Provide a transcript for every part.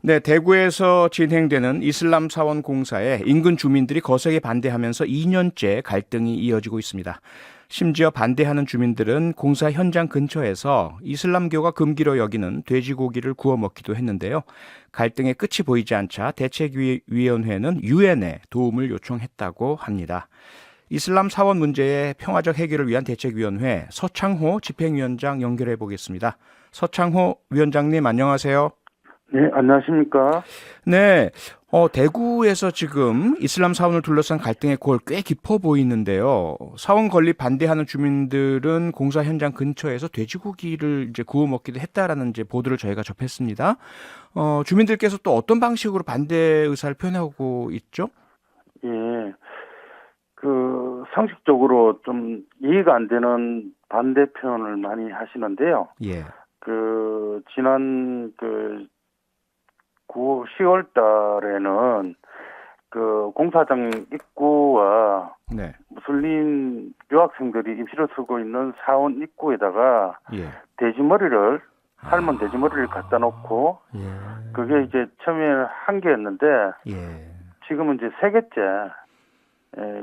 네, 대구에서 진행되는 이슬람 사원 공사에 인근 주민들이 거세게 반대하면서 2년째 갈등이 이어지고 있습니다. 심지어 반대하는 주민들은 공사 현장 근처에서 이슬람교가 금기로 여기는 돼지고기를 구워 먹기도 했는데요. 갈등의 끝이 보이지 않자 대책위원회는 유엔에 도움을 요청했다고 합니다. 이슬람 사원 문제의 평화적 해결을 위한 대책위원회 서창호 집행위원장 연결해 보겠습니다. 서창호 위원장님 안녕하세요. 네, 안녕하십니까? 네, 대구에서 지금 이슬람 사원을 둘러싼 갈등의 골 꽤 깊어 보이는데요. 사원 건립 반대하는 주민들은 공사 현장 근처에서 돼지고기를 이제 구워 먹기도 했다라는 이제 보도를 저희가 접했습니다. 주민들께서 또 어떤 방식으로 반대 의사를 표현하고 있죠? 예, 상식적으로 좀 이해가 안 되는 반대 표현을 많이 하시는데요. 예, 지난 10월 달에는 공사장 입구와 네, 무슬림 유학생들이 임시로 쓰고 있는 사원 입구에다가 예, 돼지머리를, 삶은 돼지머리를 갖다 놓고, 예, 그게 이제 처음에는 한 개였는데, 예, 지금은 이제 세 개째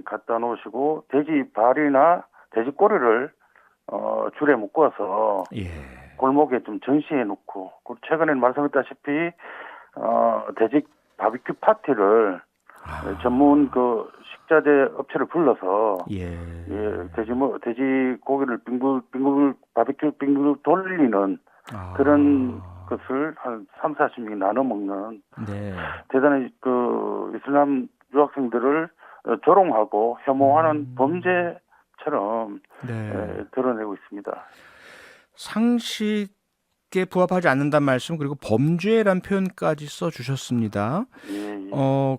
갖다 놓으시고 돼지 발이나 돼지 꼬리를 줄에 묶어서 예, 골목에 좀 전시해 놓고, 그리고 최근에는 말씀했다시피 돼지 바비큐 파티를 전문 식자재 업체를 불러서 예, 돼지 고기를 빙글 바비큐 빙글 돌리는 그런 것을 한 3, 40명이 나눠 먹는 네, 대단히 이슬람 유학생들을 조롱하고 혐오하는 범죄처럼 네. 드러내고 있습니다. 상식에 부합하지 않는다는 말씀 그리고 범죄란 표현까지 써주셨습니다. 예, 예.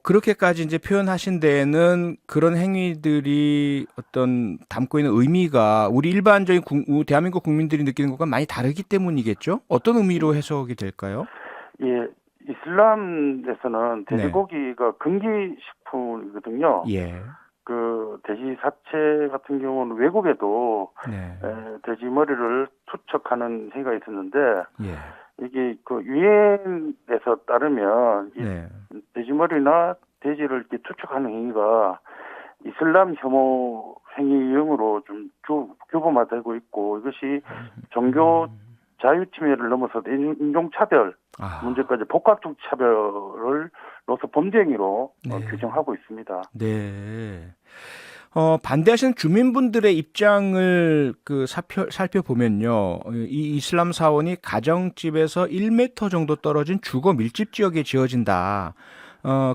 그렇게까지 이제 표현하신 데에는 그런 행위들이 어떤 담고 있는 의미가 우리 일반적인 대한민국 국민들이 느끼는 것과 많이 다르기 때문이겠죠? 어떤 의미로 해석이 될까요? 예, 이슬람에서는 네. 돼지고기가 금기식품이거든요. 예. 돼지 사체 같은 경우는 외국에도 네. 돼지 머리를 투척하는 행위가 있었는데 예. 이게 유엔에서 따르면 이 네. 돼지 머리나 돼지를 이렇게 투척하는 행위가 이슬람 혐오 행위형으로 좀 규범화되고 있고 이것이 종교 자유침해를 넘어서 인종차별 문제까지 복합적 차별로서 범죄 행위로 네. 규정하고 있습니다. 네. 반대하시는 주민분들의 입장을 살펴보면요. 이 이슬람 사원이 가정집에서 1m 정도 떨어진 주거 밀집 지역에 지어진다.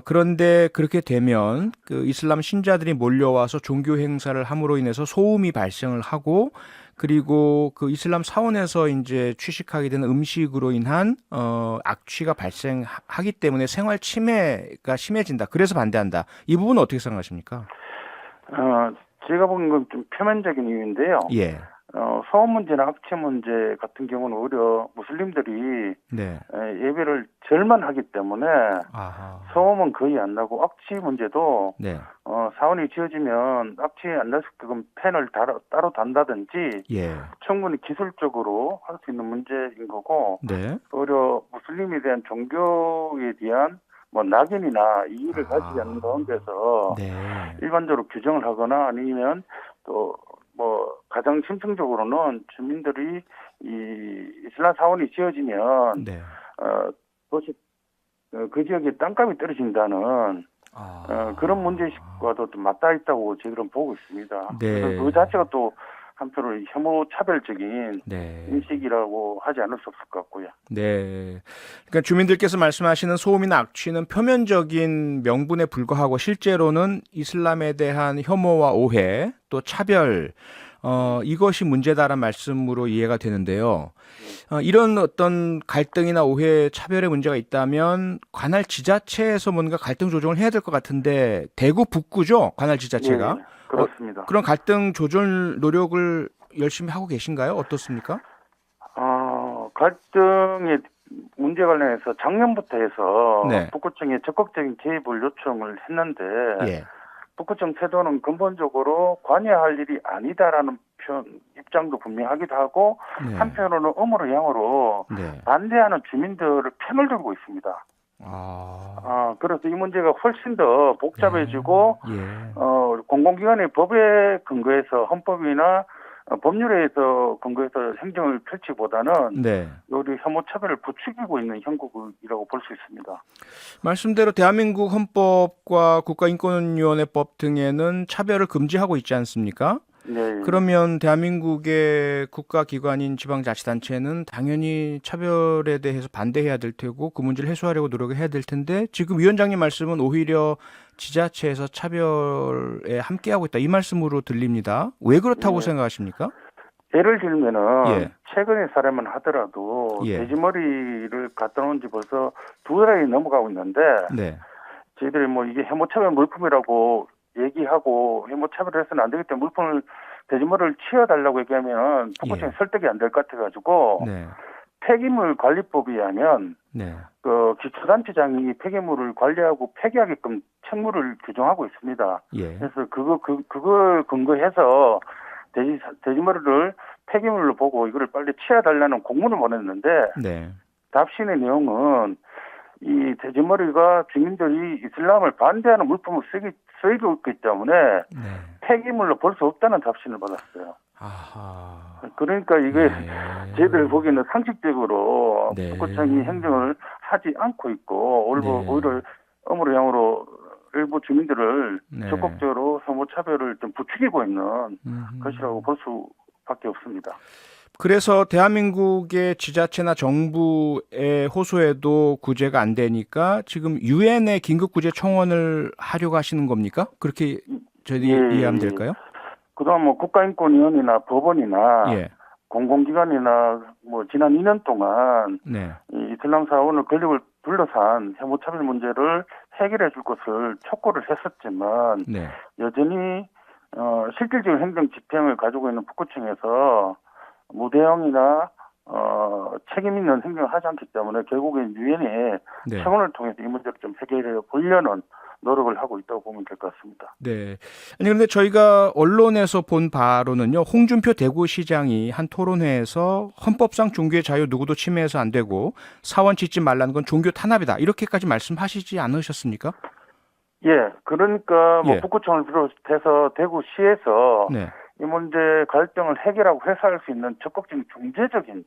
그런데 그렇게 되면 이슬람 신자들이 몰려와서 종교 행사를 함으로 인해서 소음이 발생을 하고 그리고 이슬람 사원에서 이제 취식하게 되는 음식으로 인한 악취가 발생하기 때문에 생활 침해가 심해진다. 그래서 반대한다. 이 부분은 어떻게 생각하십니까? 제가 보기엔 건 좀 표면적인 이유인데요. 예. 소음 문제나 악취 문제 같은 경우는 오히려 무슬림들이 네. 예배를 절만 하기 때문에 아하. 소음은 거의 안 나고 악취 문제도 네. 사원이 지어지면 악취 안 날 수 있게끔 팬을 따로 단다든지 예. 충분히 기술적으로 할 수 있는 문제인 거고 네. 오히려 무슬림에 대한 종교에 대한 낙인이나 이의를 가지지 않는 가운데서 네. 일반적으로 규정을 하거나 아니면 또 가장 심층적으로는 주민들이 이 이슬람 사원이 지어지면 네. 도시 그 지역에 땅값이 떨어진다는 그런 문제의식과도 좀 맞닿아 있다고 저희들은 보고 있습니다. 네. 그래서 그 자체가 또 한편으로 혐오 차별적인 네. 인식이라고 하지 않을 수 없을 것 같고요. 네. 그러니까 주민들께서 말씀하시는 소음이나 악취는 표면적인 명분에 불과하고 실제로는 이슬람에 대한 혐오와 오해 또 차별 이것이 문제다라는 말씀으로 이해가 되는데요. 이런 어떤 갈등이나 오해, 차별의 문제가 있다면 관할 지자체에서 뭔가 갈등 조정을 해야 될 것 같은데 대구 북구죠? 관할 지자체가. 네, 그렇습니다. 그런 갈등 조절 노력을 열심히 하고 계신가요? 어떻습니까? 갈등의 문제 관련해서 작년부터 해서 네. 북구청에 적극적인 개입을 요청을 했는데 예. 북구청 태도는 근본적으로 관여할 일이 아니다라는 입장도 분명하기도 하고 네. 한편으로는 음으로 양으로 네. 반대하는 주민들을 편을 들고 있습니다. 그래서 이 문제가 훨씬 더 복잡해지고 예. 공공기관의 법에 근거해서 헌법이나 법률에서 근거해서 행정을 펼치보다는 네. 우리 혐오차별을 부추기고 있는 형국이라고 볼 수 있습니다. 말씀대로 대한민국 헌법과 국가인권위원회법 등에는 차별을 금지하고 있지 않습니까? 네. 그러면 대한민국의 국가기관인 지방자치단체는 당연히 차별에 대해서 반대해야 될 테고 그 문제를 해소하려고 노력해야 될 텐데 지금 위원장님 말씀은 오히려 지자체에서 차별에 함께하고 있다 이 말씀으로 들립니다. 왜 그렇다고 생각하십니까? 예를 들면은 예. 최근의 사례만 하더라도 예. 돼지머리를 갖다 놓은 지 벌써 2달이 넘어가고 있는데 네. 저희들이 뭐 이게 혐오차별 물품이라고 얘기하고 혐오차별을 해서는 안 되기 때문에 물품을 돼지머리를 치워달라고 얘기하면 북구청이 설득이 안 될 것 같아가지고 네. 폐기물 관리법에 의하면 네. 그 기초단체장이 폐기물을 관리하고 폐기하게끔 책무를 규정하고 있습니다. 예. 그래서 그걸 근거해서 돼지머리를 폐기물로 보고 이거를 빨리 치워달라는 공문을 보냈는데 네. 답신의 내용은 이 돼지머리가 주민들이 이슬람을 반대하는 물품을 쓰이고 있기 때문에 네. 폐기물로 볼 수 없다는 답신을 받았어요. 아하. 그러니까 이게 네. 저희들 보기에는 상식적으로 네. 북구청이 행정을 하지 않고 있고 네. 오히려 어무로 양으로 일부 주민들을 네. 적극적으로 혐오차별을 좀 부추기고 있는 음흠. 것이라고 볼 수밖에 없습니다. 그래서 대한민국의 지자체나 정부의 호소에도 구제가 안 되니까 지금 유엔의 긴급구제 청원을 하려고 하시는 겁니까? 그렇게 저희 이해하면 될까요? 그동안 뭐 국가인권위원회나 법원이나 예. 공공기관이나 뭐 지난 2년 동안 네. 이 이슬람 사원의 권력을 둘러싼 혐오차별 문제를 해결해 줄 것을 촉구를 했었지만 네. 여전히 실질적인 행정 집행을 가지고 있는 북구청에서 무대응이나 책임 있는 행정을 하지 않기 때문에 결국엔 유엔의 네. 청원을 통해서 이 문제를 좀 해결해 보려는 노력을 하고 있다고 보면 될 것 같습니다. 네. 아니 그런데 저희가 언론에서 본 바로는요. 홍준표 대구시장이 한 토론회에서 헌법상 종교의 자유 누구도 침해해서 안 되고 사원 짓지 말라는 건 종교 탄압이다. 이렇게까지 말씀하시지 않으셨습니까? 예, 그러니까 뭐 예. 북구청을 비롯해서 대구시에서 네. 이 문제 갈등을 해결하고 해소할 수 있는 적극적인 중재적인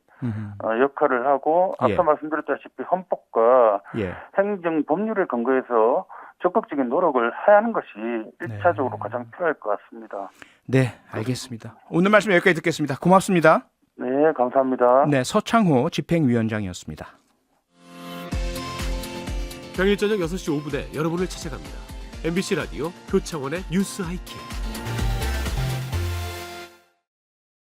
역할을 하고 예. 앞서 말씀드렸다시피 헌법과 예. 행정 법률에 근거해서 적극적인 노력을 해야 하는 것이 1차적으로 가장 필요할 것 같습니다. 네, 알겠습니다. 오늘 말씀 여기까지 듣겠습니다. 고맙습니다. 네, 감사합니다. 네, 서창호 집행위원장이었습니다. 평일 저녁 6시 5분에 여러분을 찾아갑니다. MBC 라디오 표창원의 뉴스 하이킥.